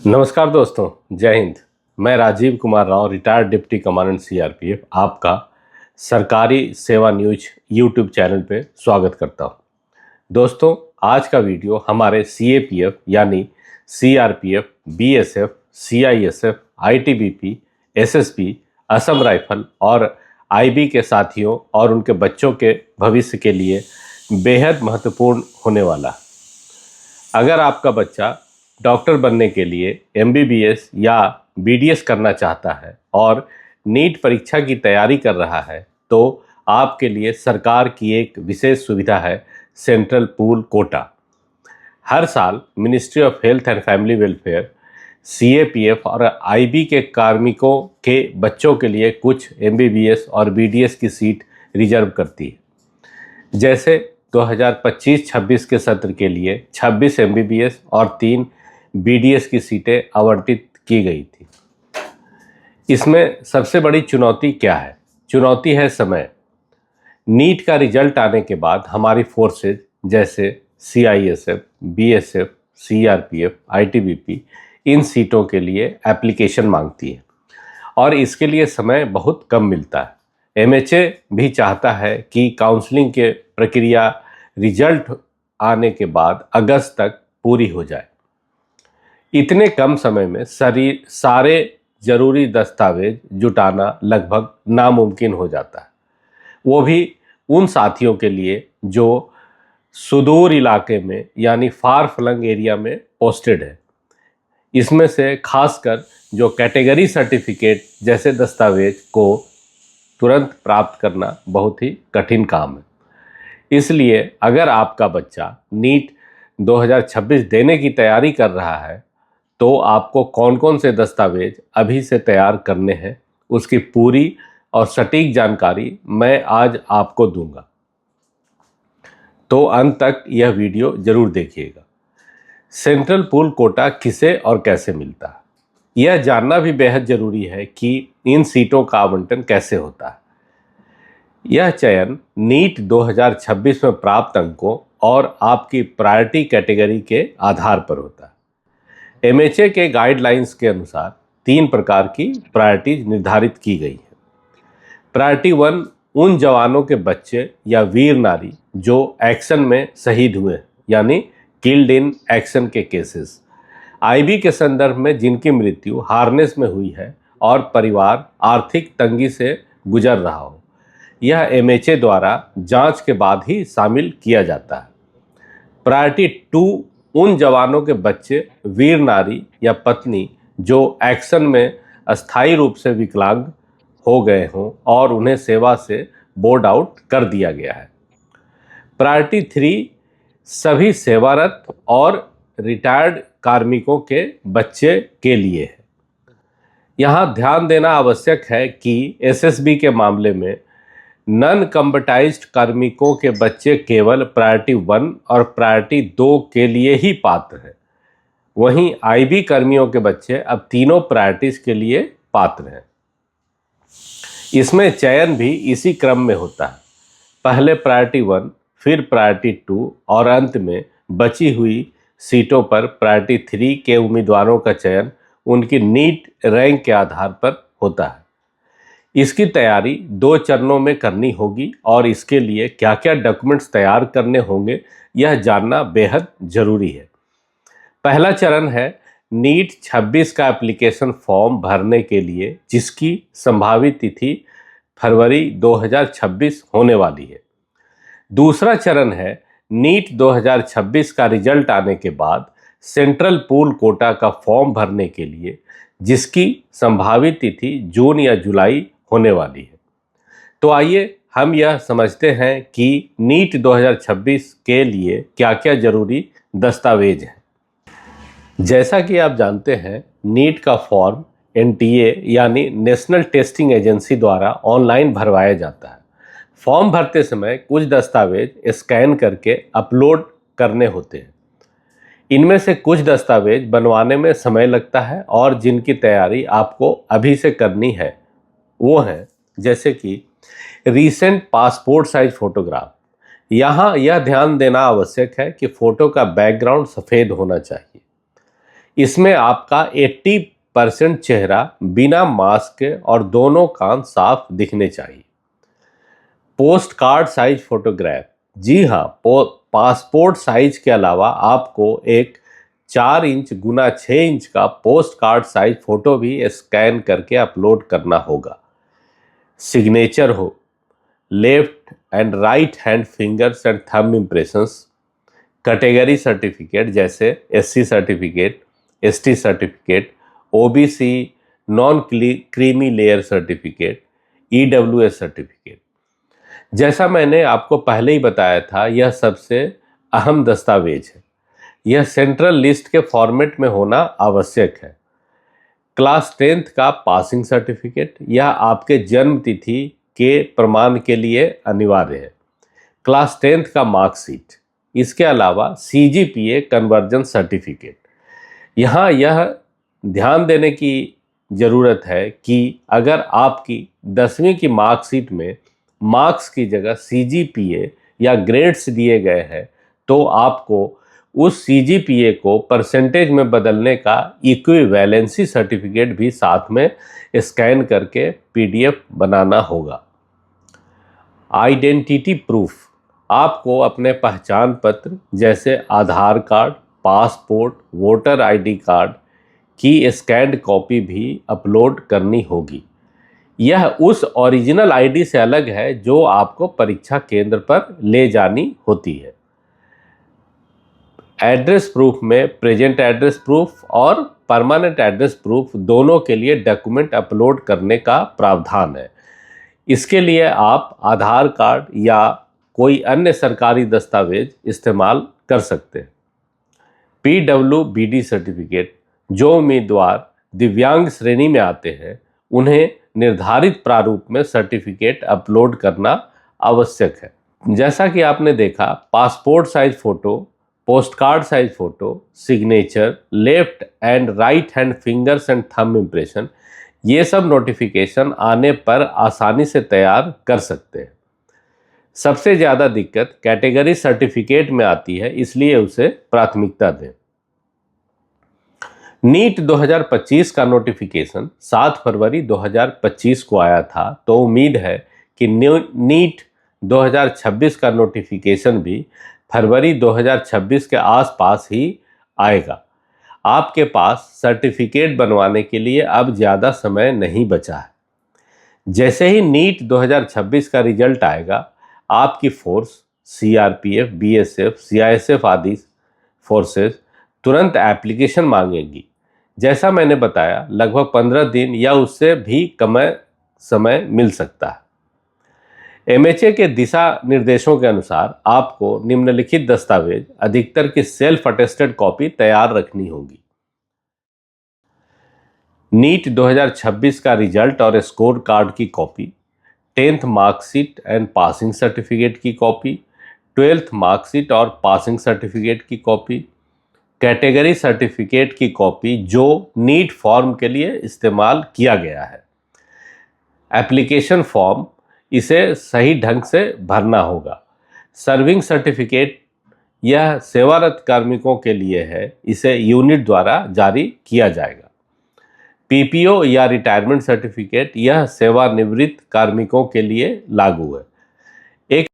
नमस्कार दोस्तों, जय हिंद। मैं Rajiv Kumar Rao, retired deputy commandant CRPF, आपका सरकारी सेवा न्यूज यूट्यूब चैनल पे स्वागत करता हूं। दोस्तों, आज का वीडियो हमारे सीएपीएफ यानी CRPF, BSF, CISF, ITBP, SSB, Assam rifle और आईबी के साथियों और उनके बच्चों के भविष्य के लिए बेहद महत्वपूर्ण होने वाला है। अगर आपका बच्चा डॉक्टर बनने के लिए एमबीबीएस या बीडीएस करना चाहता है और नीट परीक्षा की तैयारी कर रहा है, तो आपके लिए सरकार की एक विशेष सुविधा है सेंट्रल पूल कोटा। हर साल ministry of health and family welfare CAPF और आईबी के कार्मिकों के बच्चों के लिए कुछ एमबीबीएस और बीडीएस की सीट रिजर्व करती है। जैसे 2025-26 के सत्र के लिए 26 एमबीबीएस और 3 बीडीएस की सीटें आवंटित की गई थी। इसमें सबसे बड़ी चुनौती क्या है? चुनौती है समय। नीट का रिजल्ट आने के बाद हमारी फोर्सेज जैसे सीआईएसएफ, बीएसएफ, सीआरपीएफ, आईटीबीपी इन सीटों के लिए एप्लीकेशन मांगती है और इसके लिए समय बहुत कम मिलता है। एमएचए भी चाहता है कि काउंसलिंग के प्रक्रिया रिजल्ट आने के बाद अगस्त तक पूरी हो जाए। इतने कम समय में सारे जरूरी दस्तावेज जुटाना लगभग नामुमकिन हो जाता है, वो भी उन साथियों के लिए जो सुदूर इलाके में यानी फार फ्लंग एरिया में पोस्टेड है। इसमें से खासकर जो कैटेगरी सर्टिफिकेट जैसे दस्तावेज को तुरंत प्राप्त करना बहुत ही कठिन काम है। इसलिए अगर आपका बच्चा नीट 2026 देने की तैयारी कर रहा है, तो आपको कौन कौन से दस्तावेज अभी से तैयार करने हैं, उसकी पूरी और सटीक जानकारी मैं आज आपको दूंगा। तो अंत तक यह वीडियो जरूर देखिएगा। सेंट्रल पूल कोटा किसे और कैसे मिलता है, यह जानना भी बेहद जरूरी है कि इन सीटों का आवंटन कैसे होता है। यह चयन नीट 2026 में प्राप्त अंकों और आपकी प्रायोरिटी कैटेगरी के आधार पर होता है। एमएचए के गाइडलाइंस के अनुसार 3 प्रकार की प्रायोरिटीज निर्धारित की गई है। प्रायोरिटी 1 उन जवानों के बच्चे या वीर नारी जो एक्शन में शहीद हुए यानी किल्ड इन एक्शन के केसेस, आईबी के संदर्भ में जिनकी मृत्यु हार्नेस में हुई है और परिवार आर्थिक तंगी से गुजर रहा हो, यह एमएचए द्वारा जांच के बाद ही शामिल किया जाता है। प्रायोरिटी 2 उन जवानों के बच्चे, वीर नारी या पत्नी जो एक्शन में अस्थायी रूप से विकलांग हो गए हों और उन्हें सेवा से बोर्ड आउट कर दिया गया है। प्रायोरिटी 3 सभी सेवारत और रिटायर्ड कार्मिकों के बच्चे के लिए है। यहाँ ध्यान देना आवश्यक है कि एसएसबी के मामले में नॉन कम्बटाइज्ड कार्मिकों के बच्चे केवल प्रायोरिटी 1 और प्रायोरिटी 2 के लिए ही पात्र हैं। वहीं आईबी कर्मियों के बच्चे अब तीनों प्रायोरिटीज के लिए पात्र हैं। इसमें चयन भी इसी क्रम में होता है, पहले प्रायोरिटी 1, फिर प्रायोरिटी 2 और अंत में बची हुई सीटों पर प्रायोरिटी 3 के उम्मीदवारों का चयन उनकी नीट रैंक के आधार पर होता है। इसकी तैयारी 2 चरणों में करनी होगी और इसके लिए क्या क्या डॉक्यूमेंट्स तैयार करने होंगे यह जानना बेहद जरूरी है। पहला चरण है नीट 26 का एप्लीकेशन फॉर्म भरने के लिए, जिसकी संभावित तिथि फरवरी 2026 होने वाली है। दूसरा चरण है नीट 2026 का रिजल्ट आने के बाद सेंट्रल पूल कोटा का फॉर्म भरने के लिए, जिसकी संभावित तिथि जून या जुलाई होने वाली है। तो आइए हम यह समझते हैं कि नीट 2026 के लिए क्या क्या जरूरी दस्तावेज हैं। जैसा कि आप जानते हैं, नीट का फॉर्म एनटीए यानी नेशनल टेस्टिंग एजेंसी द्वारा ऑनलाइन भरवाया जाता है। फॉर्म भरते समय कुछ दस्तावेज स्कैन करके अपलोड करने होते हैं। इनमें से कुछ दस्तावेज बनवाने में समय लगता है और जिनकी तैयारी आपको अभी से करनी है वो है जैसे कि रीसेंट पासपोर्ट साइज फोटोग्राफ। यहाँ यह ध्यान देना आवश्यक है कि फ़ोटो का बैकग्राउंड सफ़ेद होना चाहिए। इसमें आपका 80% चेहरा बिना मास्क के और दोनों कान साफ दिखने चाहिए। पोस्ट कार्ड साइज फोटोग्राफ, जी हाँ, पासपोर्ट साइज के अलावा आपको एक 4 इंच गुना 6 इंच का पोस्ट कार्ड साइज फोटो भी स्कैन करके अपलोड करना होगा। सिग्नेचर हो, left and right hand fingers and thumb impressions, category certificate जैसे SC certificate, ST certificate, OBC non creamy layer certificate, EWS certificate. जैसा मैंने आपको पहले ही बताया था, यह सबसे अहम दस्तावेज है। यह सेंट्रल लिस्ट के फॉर्मेट में होना आवश्यक है। क्लास 10th का पासिंग सर्टिफिकेट, यह आपके जन्म तिथि के प्रमाण के लिए अनिवार्य है। क्लास 10th का मार्कशीट, इसके अलावा सीजीपीए कन्वर्जन सर्टिफिकेट। यहाँ यह ध्यान देने की ज़रूरत है कि अगर आपकी 10वीं की मार्कशीट में मार्क्स की जगह सीजीपीए या ग्रेड्स दिए गए हैं, तो आपको उस सीजीपीए को परसेंटेज में बदलने का इक्विवेलेंसी सर्टिफिकेट भी साथ में स्कैन करके पीडीएफ बनाना होगा। आइडेंटिटी प्रूफ, आपको अपने पहचान पत्र जैसे Aadhaar card, passport, voter ID card की स्कैन्ड कॉपी भी अपलोड करनी होगी। यह उस ओरिजिनल आईडी से अलग है जो आपको परीक्षा केंद्र पर ले जानी होती है। एड्रेस प्रूफ में प्रेजेंट एड्रेस प्रूफ और परमानेंट एड्रेस प्रूफ दोनों के लिए डॉक्यूमेंट अपलोड करने का प्रावधान है। इसके लिए आप आधार कार्ड या कोई अन्य सरकारी दस्तावेज इस्तेमाल कर सकते हैं। पीडब्ल्यूबीडी सर्टिफिकेट, जो उम्मीदवार दिव्यांग श्रेणी में आते हैं उन्हें निर्धारित प्रारूप में सर्टिफिकेट अपलोड करना आवश्यक है। जैसा कि आपने देखा, passport size photo, post card size photo, signature, left and right hand fingers and thumb impression, ये सब नोटिफिकेशन आने पर आसानी से तैयार कर सकते हैं। सबसे ज़्यादा दिक्कत कैटेगरी सर्टिफिकेट में आती है, इसलिए उसे प्राथमिकता दें। नीट 2025 का नोटिफिकेशन 7 फरवरी 2025 को आया था, तो उम्मीद है कि नीट 2026 का नोटिफिकेशन भी फरवरी 2026 के आसपास ही आएगा। आपके पास सर्टिफिकेट बनवाने के लिए अब ज़्यादा समय नहीं बचा है। जैसे ही नीट 2026 का रिजल्ट आएगा, आपकी फोर्स, सीआरपीएफ, बीएसएफ, सीआईएसएफ आदि फोर्सेस तुरंत एप्लीकेशन मांगेंगी। जैसा मैंने बताया, लगभग 15 दिन या उससे भी कम समय मिल सकता है। एमएचए के दिशा निर्देशों के अनुसार आपको निम्नलिखित दस्तावेज अधिकतर की सेल्फ अटेस्टेड कॉपी तैयार रखनी होगी। नीट 2026 का रिजल्ट और स्कोर कार्ड की copy, 10th marksheet and passing certificate की कॉपी, 12th मार्कशीट और पासिंग सर्टिफिकेट की कॉपी, कैटेगरी सर्टिफिकेट की कॉपी जो नीट फॉर्म के लिए इस्तेमाल किया गया है। एप्लीकेशन फॉर्म, इसे सही ढंग से भरना होगा। सर्विंग सर्टिफिकेट, यह सेवारत कार्मिकों के लिए है, इसे यूनिट द्वारा जारी किया जाएगा। पीपीओ या रिटायरमेंट सर्टिफिकेट, यह सेवानिवृत्त कार्मिकों के लिए लागू है। एक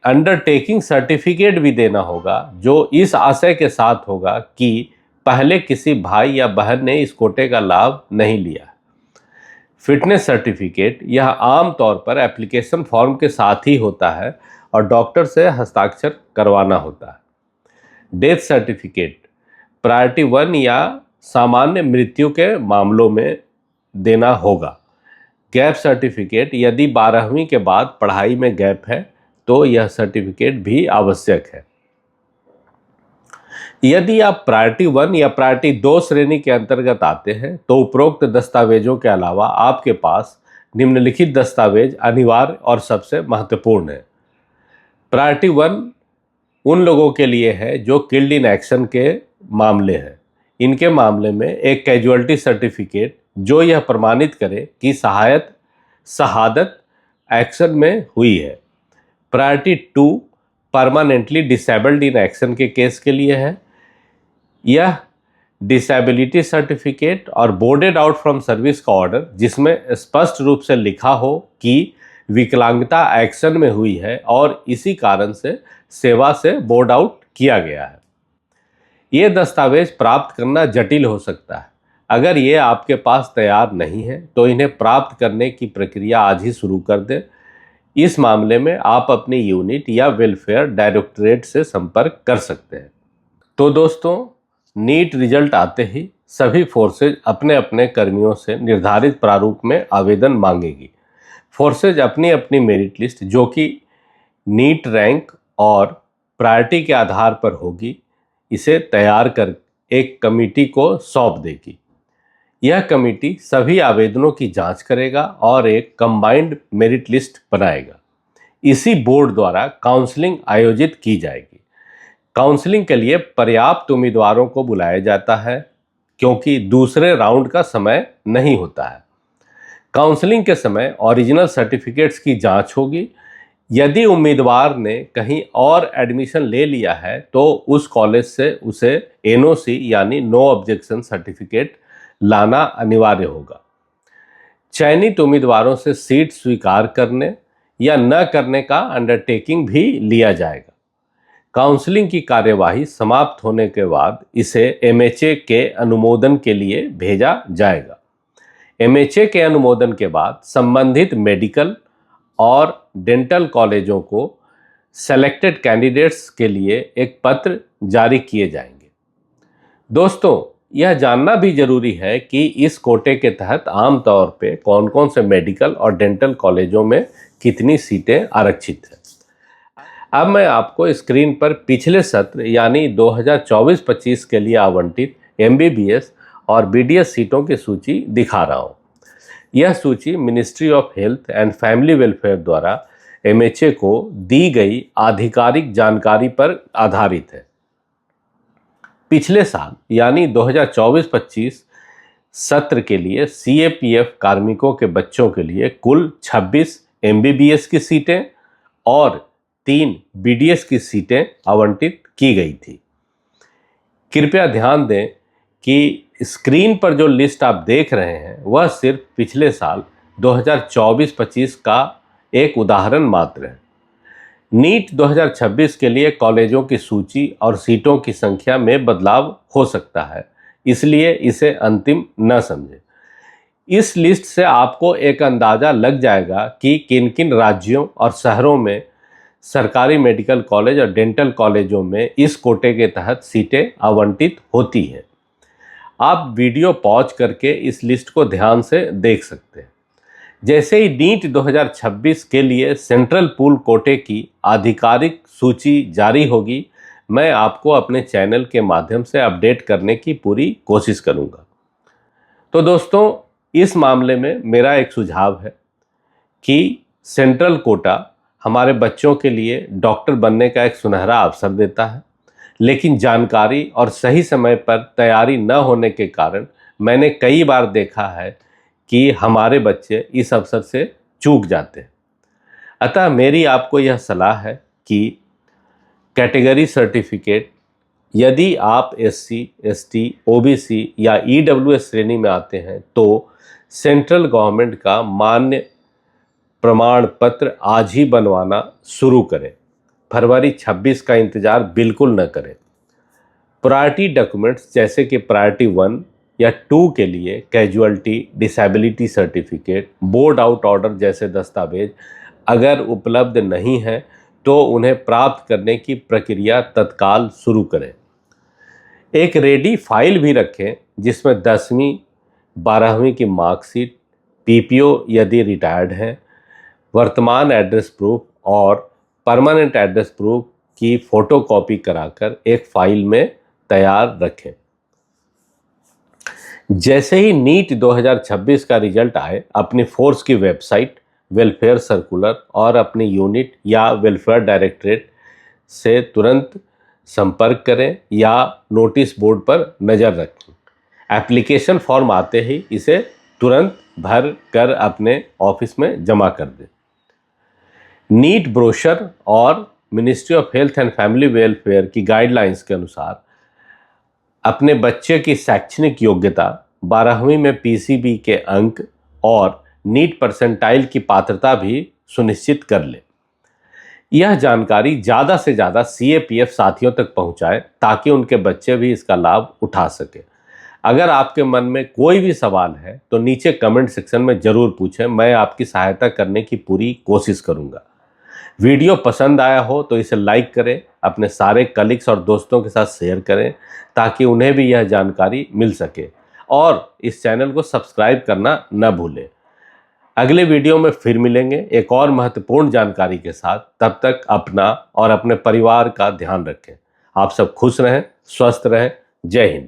अंडरटेकिंग सर्टिफिकेट भी देना होगा जो इस आशय के साथ होगा कि पहले किसी भाई या बहन ने इस कोटे का लाभ नहीं लिया। फिटनेस सर्टिफिकेट, यह आम तौर पर एप्लीकेशन फॉर्म के साथ ही होता है और डॉक्टर से हस्ताक्षर करवाना होता है। डेथ सर्टिफिकेट, प्रायोरिटी 1 या सामान्य मृत्यु के मामलों में देना होगा। गैप सर्टिफिकेट, यदि 12वीं के बाद पढ़ाई में गैप है तो यह सर्टिफिकेट भी आवश्यक है। यदि आप प्रायोरिटी 1 या प्रायोरिटी 2 श्रेणी के अंतर्गत आते हैं तो उपरोक्त दस्तावेजों के अलावा आपके पास निम्नलिखित दस्तावेज अनिवार्य और सबसे महत्वपूर्ण है। प्रायोरिटी 1 उन लोगों के लिए है जो किल्ड इन एक्शन के मामले हैं। इनके मामले में एक कैजुअल्टी सर्टिफिकेट जो यह प्रमाणित करे कि शहादत एक्शन में हुई है। Priority 2 permanently disabled in action के केस के लिए है। यह डिसेबिलिटी सर्टिफिकेट और बोर्डेड आउट फ्रॉम सर्विस का ऑर्डर जिसमें स्पष्ट रूप से लिखा हो कि विकलांगता एक्शन में हुई है और इसी कारण से सेवा से बोर्ड आउट किया गया है। ये दस्तावेज प्राप्त करना जटिल हो सकता है। अगर ये आपके पास तैयार नहीं है तो इन्हें प्राप्त करने की प्रक्रिया आज ही शुरू कर दें। इस मामले में आप अपनी यूनिट या वेलफेयर डायरेक्टरेट से संपर्क कर सकते हैं। तो दोस्तों, नीट रिजल्ट आते ही सभी फोर्सेज अपने अपने कर्मियों से निर्धारित प्रारूप में आवेदन मांगेगी। फोर्सेज अपनी अपनी मेरिट लिस्ट जो कि नीट रैंक और प्रायोरिटी के आधार पर होगी, इसे तैयार कर एक कमेटी को सौंप देगी। यह कमेटी सभी आवेदनों की जांच करेगा और एक कंबाइंड मेरिट लिस्ट बनाएगा। इसी बोर्ड द्वारा काउंसलिंग आयोजित की जाएगी। काउंसलिंग के लिए पर्याप्त उम्मीदवारों को बुलाया जाता है क्योंकि दूसरे राउंड का समय नहीं होता है। काउंसलिंग के समय ओरिजिनल सर्टिफिकेट्स की जांच होगी। यदि उम्मीदवार ने कहीं और एडमिशन ले लिया है तो उस कॉलेज से उसे एनओसी यानी नो ऑब्जेक्शन सर्टिफिकेट लाना अनिवार्य होगा। चयनित उम्मीदवारों से सीट स्वीकार करने या न करने का अंडरटेकिंग भी लिया जाएगा। काउंसलिंग की कार्यवाही समाप्त होने के बाद इसे एमएचए के अनुमोदन के लिए भेजा जाएगा। एमएचए के अनुमोदन के बाद संबंधित मेडिकल और डेंटल कॉलेजों को सेलेक्टेड कैंडिडेट्स के लिए एक पत्र जारी किए जाएंगे। दोस्तों, यह जानना भी जरूरी है कि इस कोटे के तहत आमतौर पे कौन कौन से मेडिकल और डेंटल कॉलेजों में कितनी सीटें आरक्षित हैं। अब मैं आपको स्क्रीन पर पिछले सत्र यानी 2024-25 के लिए आवंटित एमबीबीएस और बीडीएस सीटों की सूची दिखा रहा हूँ। यह सूची ministry of health and family welfare द्वारा एमएचए को दी गई आधिकारिक जानकारी पर आधारित है। पिछले साल यानी 2024-25 सत्र के लिए सीएपीएफ कार्मिकों के बच्चों के लिए कुल 26 एमबीबीएस की सीटें और 3 बीडीएस की सीटें आवंटित की गई थी। कृपया ध्यान दें कि स्क्रीन पर जो लिस्ट आप देख रहे हैं वह सिर्फ पिछले साल 2024-25 का एक उदाहरण मात्र है। नीट 2026 के लिए कॉलेजों की सूची और सीटों की संख्या में बदलाव हो सकता है, इसलिए इसे अंतिम न समझें। इस लिस्ट से आपको एक अंदाजा लग जाएगा कि किन किन राज्यों और शहरों में सरकारी मेडिकल कॉलेज और डेंटल कॉलेजों में इस कोटे के तहत सीटें आवंटित होती हैं। आप वीडियो पॉज करके इस लिस्ट को ध्यान से देख सकते हैं। जैसे ही नीट 2026 के लिए सेंट्रल पूल कोटे की आधिकारिक सूची जारी होगी, मैं आपको अपने चैनल के माध्यम से अपडेट करने की पूरी कोशिश करूंगा। तो दोस्तों, इस मामले में मेरा एक सुझाव है कि सेंट्रल कोटा हमारे बच्चों के लिए डॉक्टर बनने का एक सुनहरा अवसर देता है, लेकिन जानकारी और सही समय पर तैयारी न होने के कारण मैंने कई बार देखा है कि हमारे बच्चे इस अवसर से चूक जाते हैं। अतः मेरी आपको यह सलाह है कि कैटेगरी सर्टिफिकेट यदि आप एससी, एसटी, ओबीसी या ईडब्ल्यूएस श्रेणी में आते हैं तो सेंट्रल गवर्नमेंट का मान्य प्रमाण पत्र आज ही बनवाना शुरू करें। फरवरी 26 का इंतजार बिल्कुल न करें। प्रायोरिटी डॉक्यूमेंट्स जैसे कि प्रायोरिटी 1 या 2 के लिए casualty, disability certificate, board out order जैसे दस्तावेज अगर उपलब्ध नहीं हैं तो उन्हें प्राप्त करने की प्रक्रिया तत्काल शुरू करें। एक रेडी फाइल भी रखें जिसमें 10वीं 12वीं की मार्कशीट, पीपीओ यदि रिटायर्ड हैं, वर्तमान एड्रेस प्रूफ और परमानेंट एड्रेस प्रूफ की फोटोकॉपी कराकर एक फाइल में तैयार रखें। जैसे ही नीट 2026 का रिजल्ट आए, अपनी फोर्स की वेबसाइट, वेलफेयर सर्कुलर और अपनी यूनिट या वेलफेयर डायरेक्टरेट से तुरंत संपर्क करें या नोटिस बोर्ड पर नज़र रखें। एप्लीकेशन फॉर्म आते ही इसे तुरंत भर कर अपने ऑफिस में जमा कर दें। नीट ब्रोशर और ministry of health and family welfare की गाइडलाइंस के अनुसार अपने बच्चे की शैक्षणिक योग्यता, 12वीं में पीसीबी के अंक और नीट परसेंटाइल की पात्रता भी सुनिश्चित कर ले। यह जानकारी ज़्यादा से ज़्यादा सीएपीएफ साथियों तक पहुंचाएं ताकि उनके बच्चे भी इसका लाभ उठा सके। अगर आपके मन में कोई भी सवाल है तो नीचे कमेंट सेक्शन में ज़रूर पूछें, मैं आपकी सहायता करने की पूरी कोशिश करूंगा। वीडियो पसंद आया हो तो इसे लाइक करें, अपने सारे कलीग्स और दोस्तों के साथ शेयर करें ताकि उन्हें भी यह जानकारी मिल सके, और इस चैनल को सब्सक्राइब करना न भूलें। अगले वीडियो में फिर मिलेंगे एक और महत्वपूर्ण जानकारी के साथ। तब तक अपना और अपने परिवार का ध्यान रखें। आप सब खुश रहें, स्वस्थ रहें। जय हिंद।